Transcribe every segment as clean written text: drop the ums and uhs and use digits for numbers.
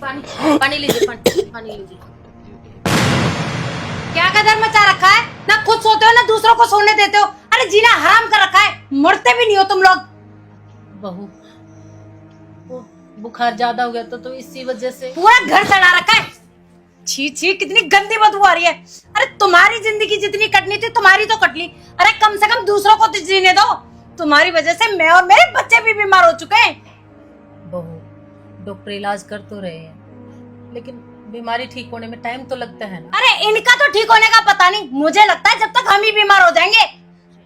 पानी पानी लीजिए, पानी लीजिए। क्या कदर मचा रखा है, ना खुद सोते हो ना दूसरों को सोने देते हो। अरे जीना हराम कर रखा है, मरते भी नहीं हो तुम लोग। बहू वो बुखार ज्यादा हो गया तो इसी वजह से पूरा घर सड़ा रखा है। छी छी, कितनी गंदी बदबू आ रही है। अरे तुम्हारी जिंदगी जितनी कटनी थी तुम्हारी तो कट ली, अरे कम से कम दूसरों को तो जीने दो। तुम्हारी वजह से मैं और मेरे बच्चे भी बीमार हो चुके हैं। बहू डॉक्टर इलाज कर तो रहे हैं, लेकिन बीमारी ठीक होने में टाइम तो लगता है ना। अरे इनका तो ठीक होने का पता नहीं, मुझे लगता है जब तक हम ही बीमार हो जाएंगे।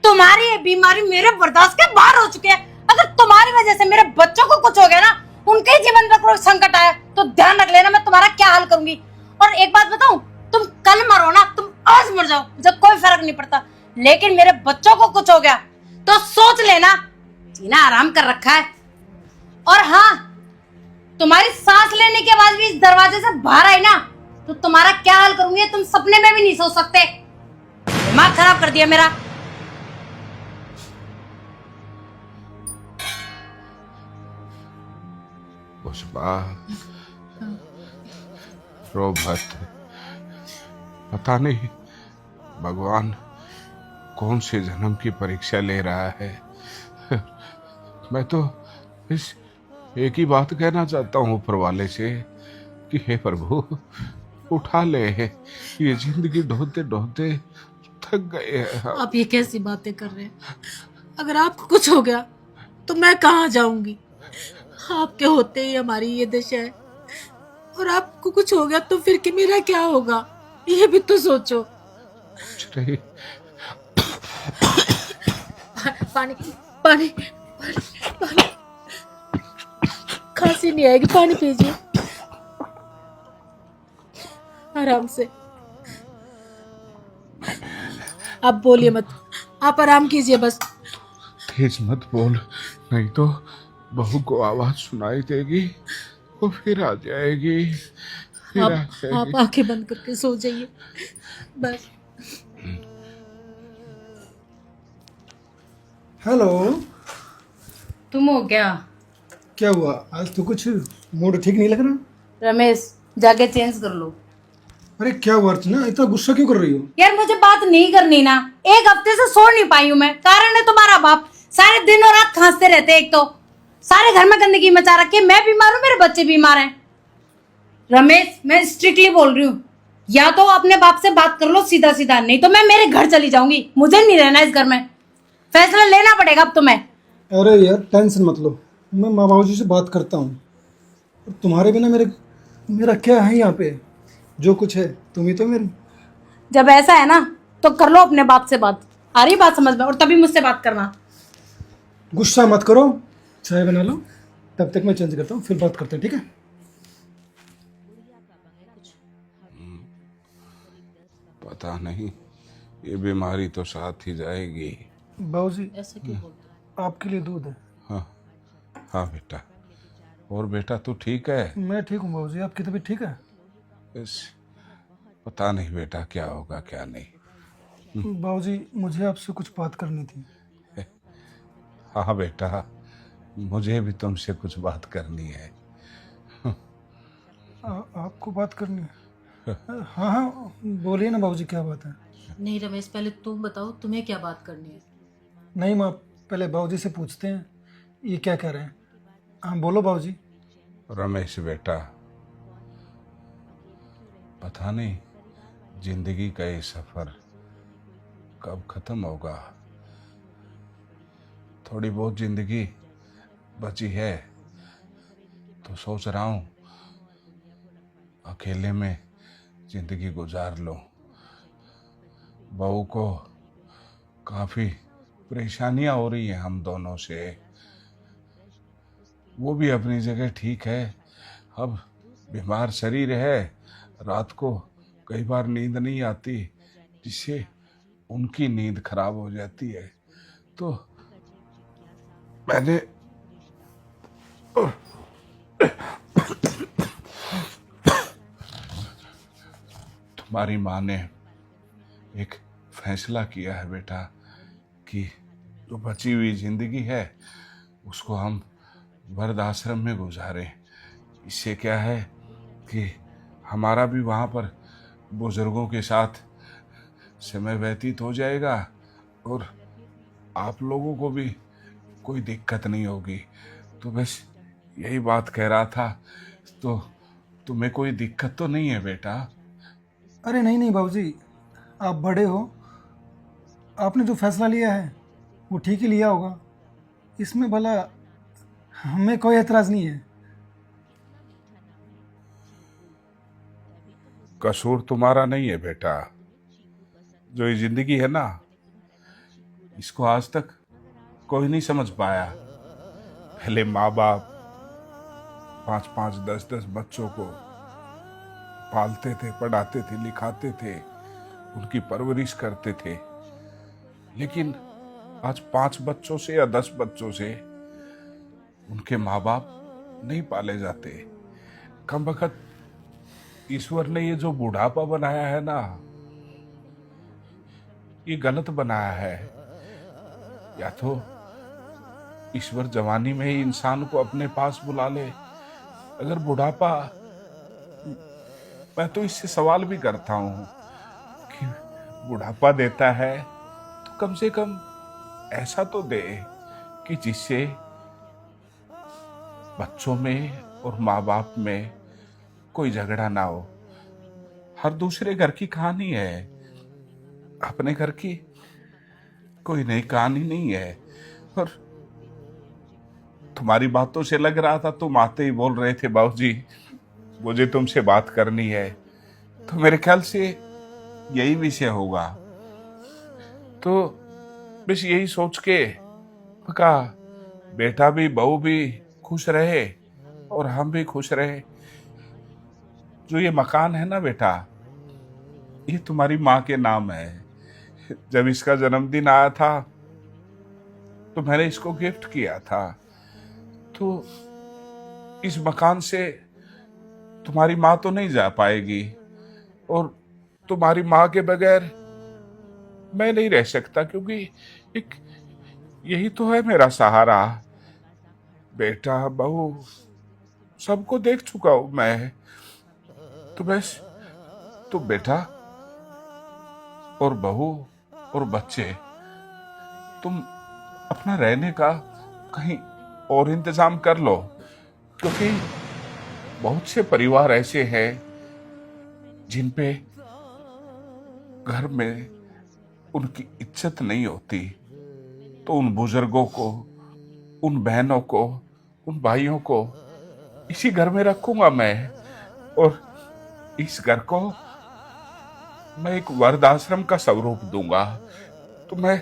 तुम्हारी ये बीमारी मेरे बर्दाश्त के बाहर हो चुकी है। अगर तुम्हारी वजह से मेरे बच्चों को कुछ हो गया ना, उनके जीवन में कोई संकट आया तो ध्यान रख लेना मैं तुम्हारा क्या हाल करूंगी। और एक बात बताऊं, तुम कल मरो ना, तुम आज मर जाओ, मुझे कोई फर्क नहीं पड़ता, लेकिन मेरे बच्चों को कुछ हो गया तो सोच लेना जीना आराम कर रखा है। और हाँ, तुम्हारी सांस लेने के बाद भी इस दरवाजे से बाहर आई ना तो तुम्हारा क्या हाल करूंगी तुम सपने में भी नहीं सोच सकते। दिमाग खराब कर दिया मेरा। पुष्पा रो मत। पता नहीं भगवान कौन से जन्म की परीक्षा ले रहा है। मैं तो इस एक ही बात कहना चाहता हूँ ऊपर वाले से कि हे प्रभु उठा ले, ये जिंदगी ढोते ढोते थक गए हैं। आप ये कैसी बातें कर रहे हैं? अगर आपको कुछ हो गया तो मैं कहाँ जाऊंगी? आपके होते ही हमारी ये दशा है, और आपको कुछ हो गया तो फिर कि मेरा क्या होगा, ये भी तो सोचो। कुछ नहीं। पानी पानी पानी, खांसी नहीं आएगी, पानी पीजिए आराम से। आप बोलिए मत, आप आराम कीजिए बस। तेज मत बोल, नहीं तो बहू को आवाज सुनाई देगी, वो फिर आ जाएगी, फिर आ जाएगी। आप आंखें बंद करके सो जाइए बस। हेलो। तुम हो क्या? क्या हुआ आज? तो कुछ मूड ठीक नहीं लग रहा। रमेश जाके चेंज कर लो। अरे क्या हुआ अर्चना, इतना गुस्सा क्यों कर रही हो? यार मुझे बात नहीं करनी ना, एक हफ्ते से सो नहीं पाई हूँ मैं, कारण है तुम्हारा बाप। सारे दिन और रात खांसते रहते, एक तो सारे घर में गंदगी मचा रखी है, मैं बीमार हूँ, मेरे बच्चे बीमार हैं। रमेश मैं स्ट्रिक्टली बोल रही हूँ, या तो अपने बाप से बात कर लो सीधा सीधा, नहीं तो मैं मेरे घर चली जाऊंगी, मुझे नहीं रहना इस घर में। फैसला लेना पड़ेगा अब तुम्हें। अरे यार टेंशन मत लो, मैं माँ बाबू जी से बात करता हूँ। तुम्हारे बिना मेरा क्या है यहाँ पे? जो कुछ है तुम ही तो मेरी। जब ऐसा है ना तो कर लो अपने बाप से बात, आ रही बात समझ में, और तभी मुझसे बात करना। गुस्सा मत करो, चाय बना लो, तब तक मैं चेंज करता हूँ, फिर बात करते हैं, ठीक है? पता नहीं ये बीमारी तो साथ ही जाएगी। बाबू जी ऐसे क्यों बोलते हैं? आपके लिए दूध है। हाँ हाँ बेटा। और बेटा तू ठीक है? मैं ठीक हूँ बाबू जी, आपकी तबीयत ठीक है? बस पता नहीं बेटा क्या होगा क्या नहीं। बाबू जी मुझे आपसे कुछ बात करनी थी। हाँ बेटा, मुझे भी तुमसे कुछ बात करनी है। आपको बात करनी है? हाँ हाँ बोलिए ना बाबूजी, क्या बात है? नहीं रमेश, पहले तुम बताओ तुम्हें क्या बात करनी है। नहीं माँ, पहले बाबूजी से पूछते हैं ये क्या कह रहे हैं। हाँ बोलो बाबूजी। रमेश बेटा, पता नहीं जिंदगी का ये सफर कब खत्म होगा। थोड़ी बहुत जिंदगी बची है तो सोच रहा हूँ अकेले में जिंदगी गुजार लो। बहू को काफ़ी परेशानियां हो रही हैं हम दोनों से, वो भी अपनी जगह ठीक है। अब बीमार शरीर है, रात को कई बार नींद नहीं आती, जिससे उनकी नींद खराब हो जाती है। तो मैंने तुम्हारी माँ ने एक फैसला किया है बेटा कि जो बची हुई जिंदगी है उसको हम वृद्ध आश्रम में गुजारें। इससे क्या है कि हमारा भी वहाँ पर बुजुर्गों के साथ समय व्यतीत हो जाएगा और आप लोगों को भी कोई दिक्कत नहीं होगी। तो बस यही बात कह रहा था। तो तुम्हें कोई दिक्कत तो नहीं है बेटा? अरे नहीं नहीं बाबूजी, आप बड़े हो, आपने जो फैसला लिया है वो ठीक ही लिया होगा। इसमें भला हमें कोई एतराज़ नहीं है। कसूर तुम्हारा नहीं है बेटा। जो ये जिंदगी है ना, इसको आज तक कोई नहीं समझ पाया। पहले माँ बाप 5-5, 10-10 बच्चों को पालते थे, पढ़ाते थे, लिखाते थे, उनकी परवरिश करते थे। लेकिन आज 5 बच्चों से या 10 बच्चों से उनके माँ बाप नहीं पाले जाते। कम वक्त ईश्वर ने ये जो बुढ़ापा बनाया है ना, ये गलत बनाया है। या तो ईश्वर जवानी में ही इंसान को अपने पास बुला ले। अगर बुढ़ापा, मैं तो इससे सवाल भी करता हूं कि बुढ़ापा देता है तो कम से कम ऐसा तो दे कि जिससे बच्चों में और माँ बाप में कोई झगड़ा ना हो। हर दूसरे घर की कहानी है, अपने घर की कोई नई कहानी नहीं है। और तुम्हारी बातों से लग रहा था, तुम आते ही बोल रहे थे बाबूजी मुझे तुमसे बात करनी है। तो मेरे ख्याल से यही विषय होगा। तो बस यही सोच के कहा बेटा भी बहू भी खुश रहे और हम भी खुश रहे। जो ये मकान है ना बेटा, ये तुम्हारी माँ के नाम है। जब इसका जन्मदिन आया था तो मैंने इसको गिफ्ट किया था। तो इस मकान से तुम्हारी माँ तो नहीं जा पाएगी और तुम्हारी माँ के बगैर मैं नहीं रह सकता, क्योंकि एक यही तो है मेरा सहारा। बेटा बहू सबको देख चुका हूं मैं। तो बस तो बेटा और बहू और बच्चे, तुम अपना रहने का कहीं और इंतजाम कर लो, क्योंकि बहुत से परिवार ऐसे हैं जिन पे घर में उनकी इज्जत नहीं होती। तो उन बुजुर्गों को, उन बहनों को, उन भाइयों को इसी घर में रखूंगा मैं। और इस घर को मैं एक वृद्धाश्रम का स्वरूप दूंगा। तो मैं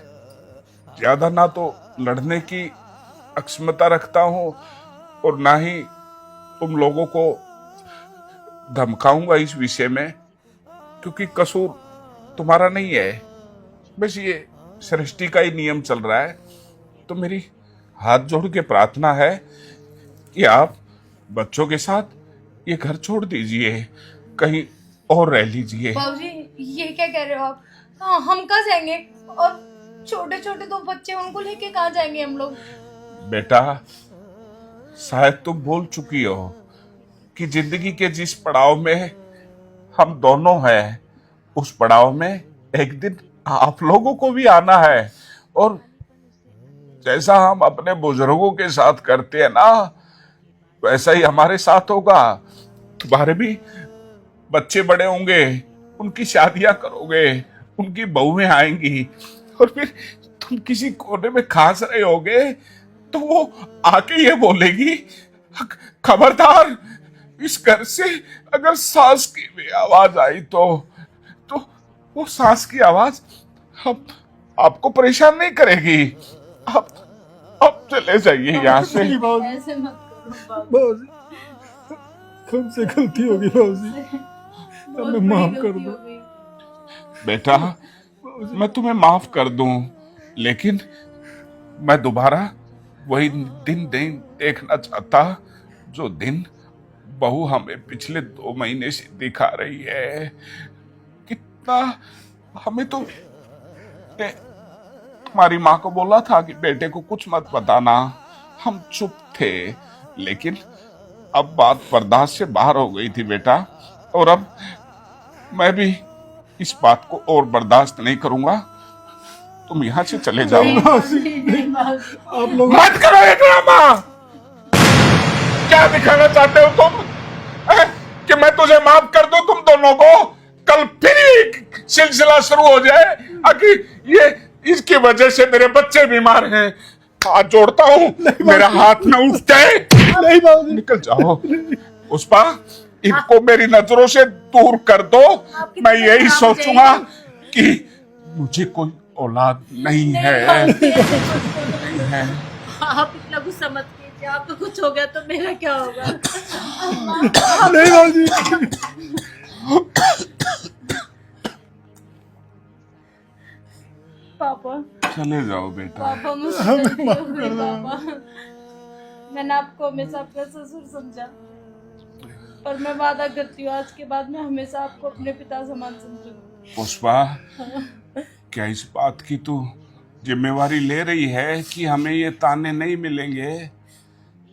ज्यादा ना तो लड़ने की अक्षमता रखता हूं और ना ही तुम लोगों को धमकाऊंगा इस विषय में, क्योंकि कसूर तुम्हारा नहीं है। बस ये सृष्टि का ही नियम चल रहा है। तो मेरी हाथ जोड़ के प्रार्थना है कि आप बच्चों के साथ ये घर छोड़ दीजिए, कहीं और रह लीजिए। बाबूजी ये क्या कह रहे हो आप? हाँ, हम कहाँ जाएंगे? और छोटे छोटे 2 बच्चे, उनको लेके कहाँ जाएंगे हम लोग? बेटा शायद तुम भूल चुकी हो कि जिंदगी के जिस पड़ाव में हम दोनों हैं, उस पड़ाव में एक दिन आप लोगों को भी आना है। और जैसा हम अपने बुजुर्गों के साथ करते हैं ना, वैसा ही हमारे साथ होगा। तुम्हारे भी बच्चे बड़े होंगे, उनकी शादियां करोगे, उनकी बहुएं आएंगी, और फिर तुम किसी कोने में खास रहे होगे तो वो आके ये बोलेगी खबरदार, इस घर से अगर सांस की भी आवाज आई तो वो सांस की आवाज हम आपको परेशान नहीं करेगी। आप चले जाइए यहाँ से। नहीं बाबूजी, ऐसे मत करो बाबूजी हमसे गलती होगी बाबूजी, हमें माफ कर दो। बेटा मैं तुम्हें माफ कर दूं, लेकिन मैं दोबारा वही दिन नहीं देखना चाहता जो दिन बहू हमें पिछले 2 महीने से दिखा रही है। कितना हमें तो तुम्हारी माँ को बोला था कि बेटे को कुछ मत बताना, हम चुप थे। लेकिन अब बात बर्दाश्त से बाहर हो गई थी बेटा, और अब मैं भी इस बात को और बर्दाश्त नहीं करूंगा। तुम यहाँ से चले जाओ। आप लोग मत करो ये ड्रामा। क्या दिखाना चाहते हो तुम? कि मैं तुझे माफ कर दूं तुम दोनों को? कल फिर एक सिलसिला शुरू हो जाए कि ये इसकी वजह से मेरे बच्चे बीमार हैं। हाथ जोड़ता हूँ, मेरा हाथ न उठ जाए। नहीं बाबूजी, निकल जाओ। पुष्पा, इनको मेरी नजरों से दूर कर दो। मैं यही सोचूंगा कि मुझे कोई औलाद नहीं है। आप इतना गुस्सा मत कीजिए, आपको कुछ हो गया तो मेरा क्या होगा? नहीं बाबूजी। पापा, चले जाओ बेटा। पापा मुझसे गलती हो गई पापा। मैंने आपको हमेशा अपना ससुर समझा, पर मैं वादा करती हूँ आज के बाद मैं हमेशा आपको अपने पिता समान समझूंगी। पुष्पा, क्या इस बात की तू जिम्मेवारी ले रही है कि हमें ये ताने नहीं मिलेंगे?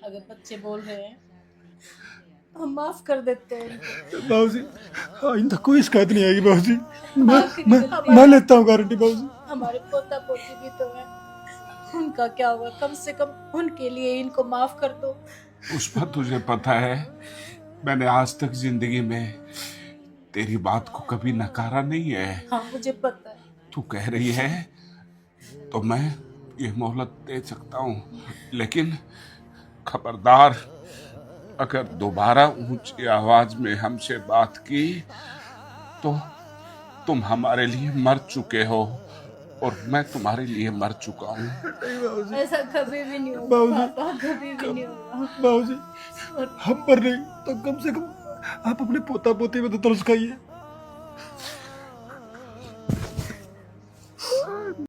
अगर बच्चे बोल रहे हैं हम माफ कर देते हैं। बाबूजी, आइंदा कोई शिकायत नहीं आएगी बाबूजी। आखिरी गलती मैं लेता हूँ गारंटी बाबूजी। हमारे पोता पोती भी तो है, उनका क्या हुआ? कम से कम उनके लिए इनको माफ कर दो। पुष्पा, तुझे पता है मैंने आज तक जिंदगी में तेरी बात को कभी नकारा नहीं है। हाँ मुझे पता है। तू कह रही है तो मैं ये मोहलत दे सकता हूँ, लेकिन खबरदार, अगर दोबारा ऊंची आवाज में हमसे बात की तो तुम हमारे लिए मर चुके हो और मैं तुम्हारे लिए मर चुका हूँ। ऐसा कभी भी नहीं होगा बाबूजी। पापा, कभी भी नहीं होगा। बाबूजी, हम पर नहीं तो कम से कम आप अपने पोता पोती में तो तरस खाइए।